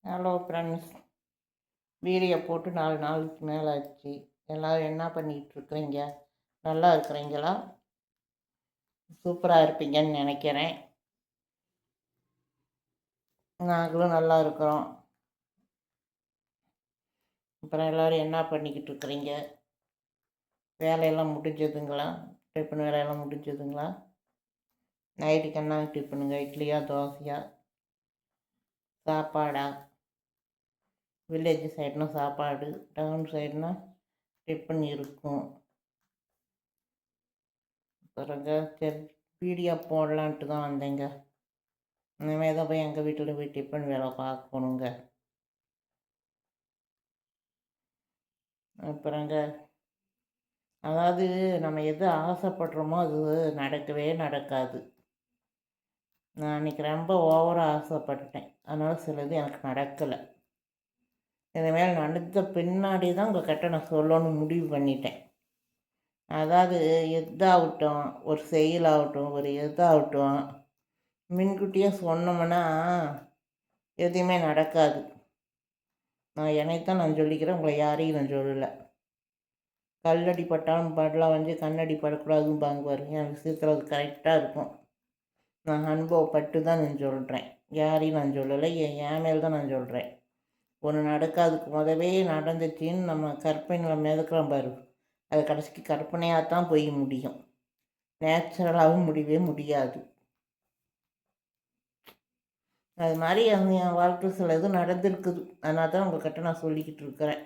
Hello friends, video போட்டு 4 நாளுக்கு மேலே ஆச்சு. எல்லோரும் என்ன பண்ணிகிட்ருக்குறீங்க? நல்லா இருக்கிறீங்களா? சூப்பராக இருப்பீங்கன்னு நினைக்கிறேன். நாங்களும் நல்லா இருக்கிறோம். அப்புறம் எல்லோரும் என்ன பண்ணிக்கிட்டு இருக்கிறீங்க? வேலையெல்லாம் முடிஞ்சதுங்களா? டிஃபன் வேலையெல்லாம் முடிஞ்சதுங்களா? நைட்டுக்கு என்ன டிஃபனுங்க? இட்லியா, தோசையா, சாப்பாடா? வில்லேஜ் சைடுனா சாப்பாடு, டவுன் சைடுனா டிஃபன் இருக்கும். பிறகு சரி, வீடியோ போடலான்ட்டு தான் வந்தேங்க. இனிமேல் தான் போய் எங்கள் வீட்டில் போய் டிஃபன் வேலை பார்க்கணுங்க. அப்புறங்க, அதாவது நம்ம எது ஆசைப்படுறோமோ அது நடக்கவே நடக்காது. நான் அன்றைக்கி ரொம்ப ஓவராக ஆசைப்பட்டுட்டேன். அதனால் சிலது எனக்கு நடக்கலை. இனிமேல் நடந்த பின்னாடி தான் உங்கள்கிட்ட நான் சொல்லணும்னு முடிவு பண்ணிட்டேன். அதாவது எதாகட்டும், ஒரு செயலாகட்டும், ஒரு எதாகட்டும், முன்கூட்டியே சொன்னோம்னா எதுவுமே நடக்காது. நான் என்னைத்தான் நான் சொல்லிக்கிறேன், உங்களை யாரையும் நான் சொல்லலை. கல்லடி பட்டாலும் படலாம் வந்து கண்ணடி படக்கூடாதுன்னு பாங்குவார். என் விஷயத்தில் அது கரெக்டாக இருக்கும். நான் அனுபவப்பட்டு தான் நான் சொல்கிறேன். யாரையும் நான் சொல்லலை, என் மேல் தான் நான் சொல்கிறேன். ஒன்று நடக்காதுக்கு முதவே நடந்துச்சின்னு நம்ம கற்பனையில் மிதக்கிறோம் பாரு, அது கடைசிக்கு கற்பனையாக தான் போய் முடியும். நேச்சுரலாகவும் முடியவே முடியாது. அது மாதிரி என் வாழ்க்கை சில இது நடந்திருக்குது. அதனால தான் உங்கள்கிட்ட நான் சொல்லிக்கிட்டு இருக்கிறேன்.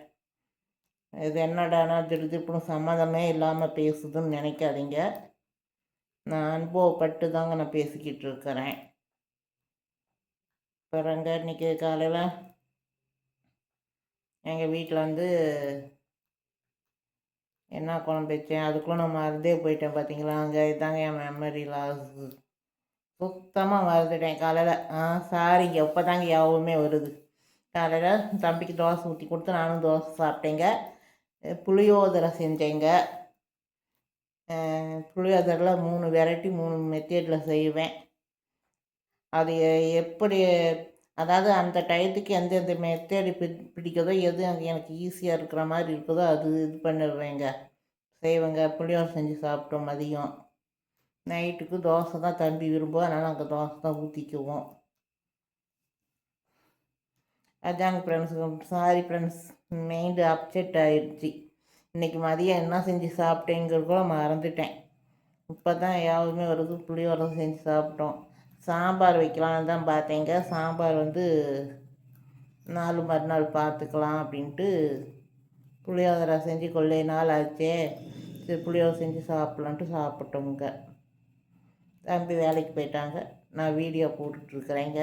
இது என்னடானா திருப்பும் சம்மந்தமே இல்லாமல் பேசுதுன்னு நினைக்காதீங்க. நான் அனுபவப்பட்டு தாங்க நான் பேசிக்கிட்டு இருக்கிறேன். பிறங்க இன்றைக்கி காலையில் எங்கள் வீட்டில் வந்து என்ன குழம்பு வச்சேன், அதுக்குள்ளே நான் மறந்தே போயிட்டேன் பார்த்தீங்களா. அங்கே இதாங்க என் மெமரி லாஸ். சுத்தமாக மறந்துட்டேன் காலையில். சாரிங்க, இப்போ தாங்க யாவுமே வருது. காலையில் தம்பிக்கு தோசை ஊற்றி கொடுத்து நானும் தோசை சாப்பிட்டேங்க. புளியோதரை செஞ்சேங்க. புளியோதரையில் 3 வெரைட்டி 3 மெத்தேடில் செய்வேன். அது எப்படி, அதாவது அந்த டயத்துக்கு எந்தெந்த மெத்தேடு பிடிக்குதோ, எது எனக்கு ஈஸியாக இருக்கிற மாதிரி இருக்குதோ அது இது பண்ணிடுவேங்க, செய்வேங்க. புளியோதரை செஞ்சு சாப்பிட்டோம் மதியம். நைட்டுக்கு தோசை தான் தம்பி விரும்புவோம், அதனால் அங்கே தோசை தான் ஊற்றிக்குவோம். அதாங்க friends. Sorry friends, mind upset ஆயிடுச்சு. இன்றைக்கி மதியம் என்ன செஞ்சு சாப்பிட்டேங்கிறது கூட மறந்துட்டேன். இப்போ தான் யாருமே வருது. புளியோதரை செஞ்சு சாப்பிட்டோம். சாம்பார் வைக்கலான்னு தான் பார்த்தேங்க. சாம்பார் வந்து மறுநாள் பார்த்துக்கலாம் அப்படின்ட்டு புளியோதரை செஞ்சு கொள்ளை நாள் ஆச்சே, சரி புளியோதரை செஞ்சு சாப்பிட்லான்ட்டு சாப்பிட்டோங்க. தம்பி வேலைக்கு போயிட்டாங்க. நான் வீடியோ போட்டுட்ருக்குறேங்க.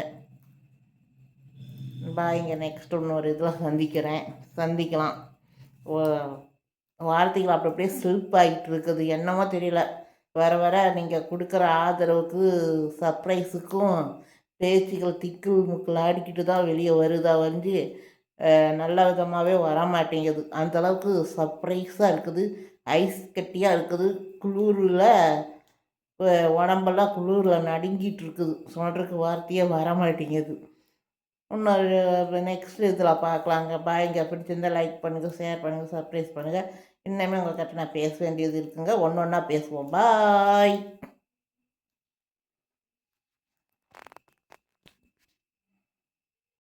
பாய்ங்க. நெக்ஸ்ட் இன்னொரு இதில் சந்திக்கலாம். வார்த்தைகள் அப்படி அப்படியே ஸ்லிப் ஆகிட்டு இருக்குது, என்னமோ தெரியல. வர நீங்கள் கொடுக்குற ஆதரவுக்கு, சர்ப்ரைஸுக்கும் பேச்சுகள் திக்குள் முக்குள் ஆடிக்கிட்டு தான் வெளியே வருதா வந்து நல்ல விதமாகவே வரமாட்டேங்குது. அந்தளவுக்கு சர்ப்ரைஸாக இருக்குது, ஐஸ் கட்டியாக இருக்குது. குளிரில் உடம்பெல்லாம் குளிரில் நடுங்கிட்டு இருக்குது. சொல்கிறதுக்கு வார்த்தையே வரமாட்டேங்குது. இன்னொரு நெக்ஸ்ட் இதில் பார்க்கலாங்க. பாய்ங்க. பிடிச்சிருந்தால் லைக் பண்ணுங்கள், ஷேர் பண்ணுங்கள், சப்ஸ்கிரைப் பண்ணுங்கள். இன்னுமே உங்கள்கிட்ட நான் பேச வேண்டியது இருக்குங்க. ஒன்று ஒன்றா பேசுவோம். பாய்.